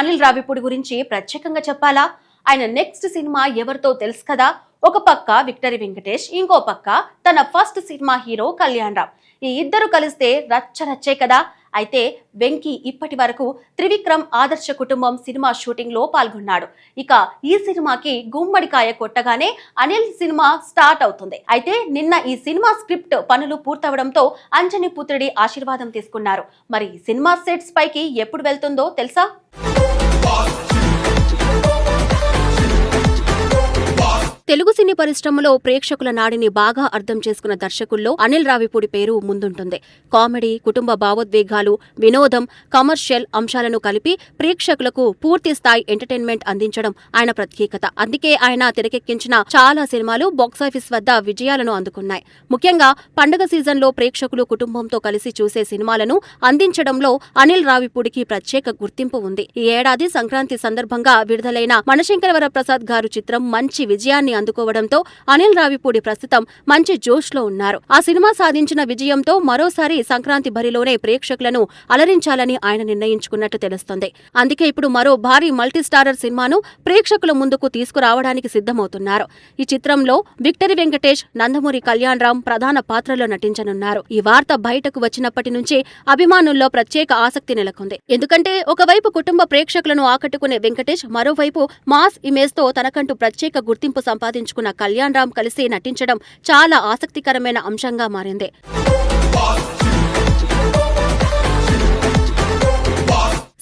అనిల్ రావిపూడి గురించి ప్రత్యేకంగా చెప్పాలా? ఆయన నెక్స్ట్ సినిమా ఎవరితో తెలుసు కదా. ఒక పక్క విక్టరీ వెంకటేష్, ఇంకో పక్క తన first cinema hero Kalyan Ram. ఈ ఇద్దరు కలిస్తే రచ్చరచ్చే కదా. అయితే వెంకీ ఇప్పటి వరకు త్రివిక్రమ్ ఆదర్శ కుటుంబం సినిమా షూటింగ్ లో పాల్గొన్నాడు. ఇక ఈ సినిమాకి గుమ్మడికాయ కొట్టగానే అనిల్ సినిమా స్టార్ట్ అవుతుంది. అయితే నిన్న ఈ సినిమా స్క్రిప్ట్ పనులు పూర్తవడంతో అంజనీ పుత్రుడి ఆశీర్వాదం తీసుకున్నారు. మరి ఈ సినిమా సెట్స్ పైకి ఎప్పుడు వెళ్తుందో తెలుసా? తెలుగు సినీ పరిశ్రమలో ప్రేక్షకుల నాడిని బాగా అర్థం చేసుకున్న దర్శకుల్లో అనిల్ రావిపూడి పేరు ముందుంటుంది. కామెడీ, కుటుంబ భావోద్వేగాలు, వినోదం, కమర్షియల్ అంశాలను కలిపి ప్రేక్షకులకు పూర్తి స్థాయి ఎంటర్టైన్మెంట్ అందించడం ఆయన ప్రత్యేకత. అందుకే ఆయన తెరకెక్కించిన చాలా సినిమాలు బాక్సాఫీస్ వద్ద విజయాలను అందుకున్నాయి. ముఖ్యంగా పండుగ సీజన్లో ప్రేక్షకులు కుటుంబంతో కలిసి చూసే సినిమాలను అందించడంలో అనిల్ రావిపూడికి ప్రత్యేక గుర్తింపు ఉంది. ఈ ఏడాది సంక్రాంతి సందర్భంగా విడుదలైన మనశంకరవర ప్రసాద్ గారు చిత్రం మంచి విజయాన్ని అందుకోవడంతో అనిల్ రావిపూడి ప్రస్తుతం మంచి జోష్ లో ఉన్నారు. ఆ సినిమా సాధించిన విజయంతో మరోసారి సంక్రాంతి బరిలోనే ప్రేక్షకులను అలరించాలని ఆయన నిర్ణయించుకున్నట్టు తెలుస్తోంది. అందుకే ఇప్పుడు మరో భారీ మల్టీస్టారర్ సినిమాను ప్రేక్షకుల ముందుకు తీసుకురావడానికి సిద్ధమవుతున్నారు. ఈ చిత్రంలో విక్టరీ వెంకటేష్, నందమూరి కళ్యాణ్ రామ్ ప్రధాన పాత్రలో నటించనున్నారు. ఈ వార్త బయటకు వచ్చినప్పటి నుంచి అభిమానుల్లో ప్రత్యేక ఆసక్తి నెలకొంది. ఎందుకంటే ఒకవైపు కుటుంబ ప్రేక్షకులను ఆకట్టుకునే వెంకటేష్, మరోవైపు మాస్ ఇమేజ్ తో తనకంటూ ప్రత్యేక గుర్తింపు సంపాదించుకున్న కళ్యాణ్ రామ్ కలిసి నటించడం చాలా ఆసక్తికరమైన అంశంగా మారింది.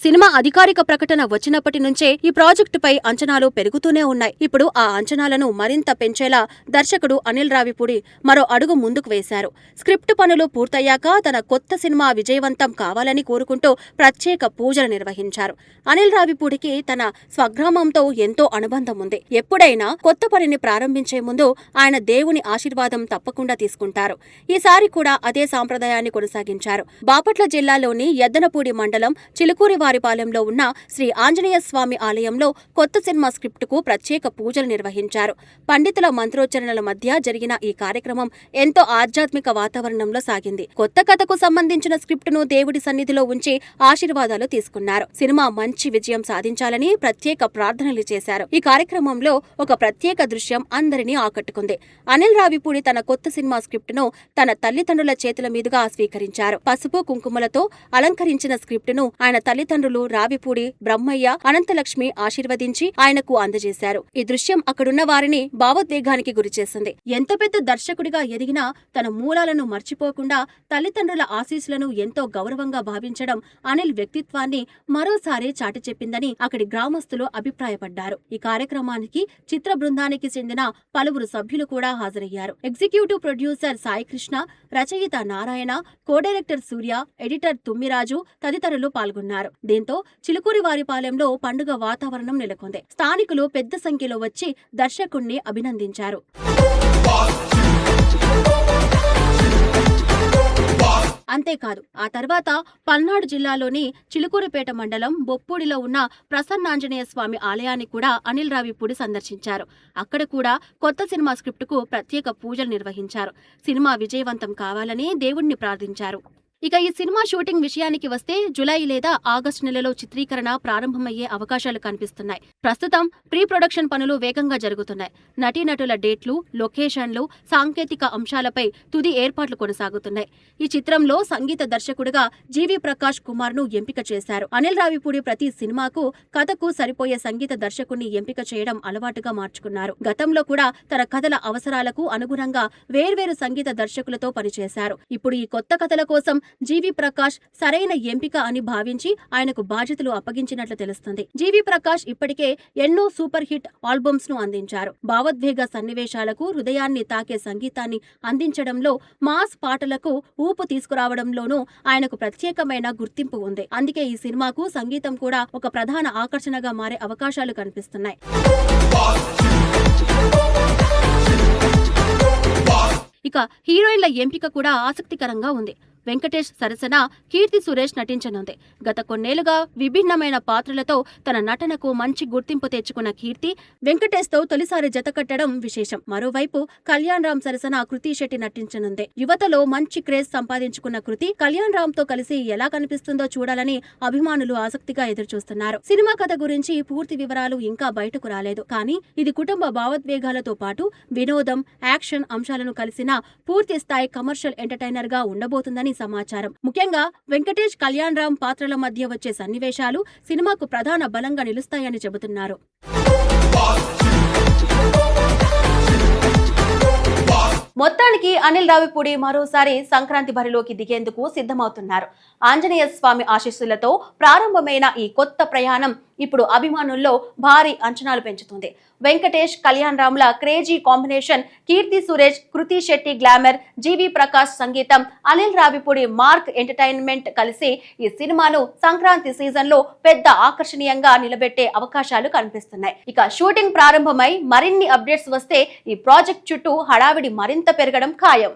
సినిమా అధికారిక ప్రకటన వచ్చినప్పటి నుంచే ఈ ప్రాజెక్టుపై అంచనాలు పెరుగుతూనే ఉన్నాయి. ఇప్పుడు ఆ అంచనాలను మరింత పెంచేలా దర్శకుడు అనిల్ రావిపూడి మరో అడుగు ముందుకు వేశారు. స్క్రిప్ట్ పనులు పూర్తయ్యాక తన కొత్త సినిమా విజయవంతం కావాలని కోరుకుంటూ ప్రత్యేక పూజలు నిర్వహించారు. అనిల్ రావిపూడికి తన స్వగ్రామంతో ఎంతో అనుబంధం ఉంది. ఎప్పుడైనా కొత్త పనిని ప్రారంభించే ముందు ఆయన దేవుని ఆశీర్వాదం తప్పకుండా తీసుకుంటారు. ఈసారి కూడా అదే సాంప్రదాయాన్ని కొనసాగించారు. బాపట్ల జిల్లాలోని ఎద్దనపూడి మండలం చిలుకూరివారిపాలెంలో ఉన్న శ్రీ ఆంజనేయ స్వామి ఆలయంలో కొత్త సినిమా స్క్రిప్టుకు ప్రత్యేక పూజలు నిర్వహించారు. పండితుల మంత్రోచ్చరణల మధ్య జరిగిన ఈ కార్యక్రమం ఎంతో ఆధ్యాత్మిక వాతావరణంలో సాగింది. కొత్త కథకు సంబంధించిన స్క్రిప్టును దేవుడి సన్నిధిలో ఉంచి ఆశీర్వాదాలు తీసుకున్నారు. సినిమా మంచి విజయం సాధించాలని ప్రత్యేక ప్రార్థనలు చేశారు. ఈ కార్యక్రమంలో ఒక ప్రత్యేక దృశ్యం అందరినీ ఆకట్టుకుంది. అనిల్ రావిపూడి తన కొత్త సినిమా స్క్రిప్టును తన తల్లిదండ్రుల చేతుల మీదుగా స్వీకరించారు. పసుపు కుంకుమలతో అలంకరించిన స్క్రిప్టును ఆయన తల్లిదండ్రులు రావిపూడి, బ్రహ్మయ్య, అనంతలక్ష్మి ఆశీర్వదించి ఆయనకు అందజేశారు. ఈ దృశ్యం అక్కడున్న వారిని భావోద్వేగానికి గురిచేసింది. ఎంత పెద్ద దర్శకుడిగా ఎదిగినా తన మూలాలను మర్చిపోకుండా తల్లిదండ్రుల ఆశీస్సులను ఎంతో గౌరవంగా భావించడం అనిల్ వ్యక్తిత్వాన్ని మరోసారి చాటి చెప్పిందని అక్కడి గ్రామస్తులు అభిప్రాయపడ్డారు. ఈ కార్యక్రమానికి చిత్ర బృందానికి చెందిన పలువురు సభ్యులు కూడా హాజరయ్యారు. ఎగ్జిక్యూటివ్ ప్రొడ్యూసర్ సాయికృష్ణ, రచయిత నారాయణ, కో డైరెక్టర్ సూర్య, ఎడిటర్ తుమ్మిరాజు తదితరులు పాల్గొన్నారు. దీంతో చిలుకూరివారిపాలెంలో పండుగ వాతావరణం నెలకొంది. స్థానికులు పెద్ద సంఖ్యలో వచ్చి దర్శకుణ్ణి అభినందించారు. అంతేకాదు, ఆ తర్వాత పల్నాడు జిల్లాలోని చిలుకూరిపేట మండలం బొప్పూడిలో ఉన్న ప్రసన్నాంజనేయ స్వామి ఆలయాన్ని కూడా అనిల్ రావిపూడి సందర్శించారు. అక్కడ కూడా కొత్త సినిమా స్క్రిప్టుకు ప్రత్యేక పూజలు నిర్వహించారు. సినిమా విజయవంతం కావాలని దేవుణ్ణి ప్రార్థించారు. ఇక ఈ సినిమా షూటింగ్ విషయానికి వస్తే జులై లేదా ఆగస్టు నెలలో చిత్రీకరణ ప్రారంభమయ్యే అవకాశాలు కనిపిస్తున్నాయి. ప్రస్తుతం ప్రీ ప్రొడక్షన్ పనులు వేగంగా జరుగుతున్నాయి. నటీనటుల డేట్లు, లొకేషన్లు, సాంకేతిక అంశాలపై తుది ఏర్పాట్లు కొనసాగుతున్నాయి. ఈ చిత్రంలో సంగీత దర్శకుడిగా జీవి ప్రకాష్ కుమార్ ను ఎంపిక చేశారు. అనిల్ రావిపూడి ప్రతి సినిమాకు కథకు సరిపోయే సంగీత దర్శకుడిని ఎంపిక చేయడం అలవాటుగా మార్చుకున్నారు. గతంలో కూడా తన కథల అవసరాలకు అనుగుణంగా వేర్వేరు సంగీత దర్శకులతో పనిచేశారు. ఇప్పుడు ఈ కొత్త కథల కోసం జీవి ప్రకాష్ సరైన ఎంపిక అని భావించి ఆయనకు బాధ్యతలు అప్పగించినట్లు తెలుస్తుంది. జీవి ప్రకాష్ ఇప్పటికే ఎన్నో సూపర్ హిట్ ఆల్బమ్స్ ను అందించారు. భావోద్వేగ సన్నివేశాలకు హృదయాన్ని తాకే సంగీతాన్ని అందించడంలో, మాస్ పాటలకు ఊపు తీసుకురావడంలోనూ ఆయనకు ప్రత్యేకమైన గుర్తింపు ఉంది. అందుకే ఈ సినిమాకు సంగీతం కూడా ఒక ప్రధాన ఆకర్షణగా మారే అవకాశాలు కనిపిస్తున్నాయి. ఇక హీరోయిన్ల ఎంపిక కూడా ఆసక్తికరంగా ఉంది. వెంకటేష్ సరసన కీర్తి సురేష్ నటించనుంది. గత కొన్నేళ్లుగా విభిన్నమైన పాత్రలతో తన నటనకు మంచి గుర్తింపు తెచ్చుకున్న కీర్తి వెంకటేష్ తో తొలిసారి జతకట్టడం విశేషం. మరోవైపు కళ్యాణ్ రామ్ సరసన కృతి శెట్టి నటించనుంది. యువతలో మంచి క్రేజ్ సంపాదించుకున్న కృతి కళ్యాణ్ రామ్ తో కలిసి ఎలా కనిపిస్తుందో చూడాలని అభిమానులు ఆసక్తిగా ఎదురుచూస్తున్నారు. సినిమా కథ గురించి పూర్తి వివరాలు ఇంకా బయటకు రాలేదు. కానీ ఇది కుటుంబ భావోద్వేగాలతో పాటు వినోదం, యాక్షన్ అంశాలను కలిసిన పూర్తి స్థాయి కమర్షియల్ ఎంటర్టైనర్ గా ఉండబోతుందని సమాచారం. ముఖ్యంగా వెంకటేష్, కళ్యాణ్ రామ్ పాత్రల మధ్య వచ్చే సన్నివేశాలు సినిమాకు ప్రధాన బలంగా నిలుస్తాయని చెబుతున్నారు. మొత్తానికి అనిల్ రావిపూడి మరోసారి సంక్రాంతి బరిలోకి దిగేందుకు సిద్ధమవుతున్నారు. ఆంజనేయ స్వామి ఆశీస్సులతో ప్రారంభమైన ఈ కొత్త ప్రయాణం ఇప్పుడు అభిమానుల్లో భారీ అంచనాలు పెంచుతుంది. వెంకటేష్, కళ్యాణ్ రామ్ల క్రేజీ కాంబినేషన్, కీర్తి సురేష్, కృతి శెట్టి గ్లామర్, జీవి ప్రకాష్ సంగీతం, అనిల్ రావిపూడి మార్క్ ఎంటర్టైన్మెంట్ కలిసి ఈ సినిమాను సంక్రాంతి సీజన్ లో పెద్ద ఆకర్షణీయంగా నిలబెట్టే అవకాశాలు కనిపిస్తున్నాయి. ఇక షూటింగ్ ప్రారంభమై మరిన్ని అప్డేట్స్ వస్తే ఈ ప్రాజెక్ట్ చుట్టూ హడావిడి మరింత పెరగడం ఖాయం.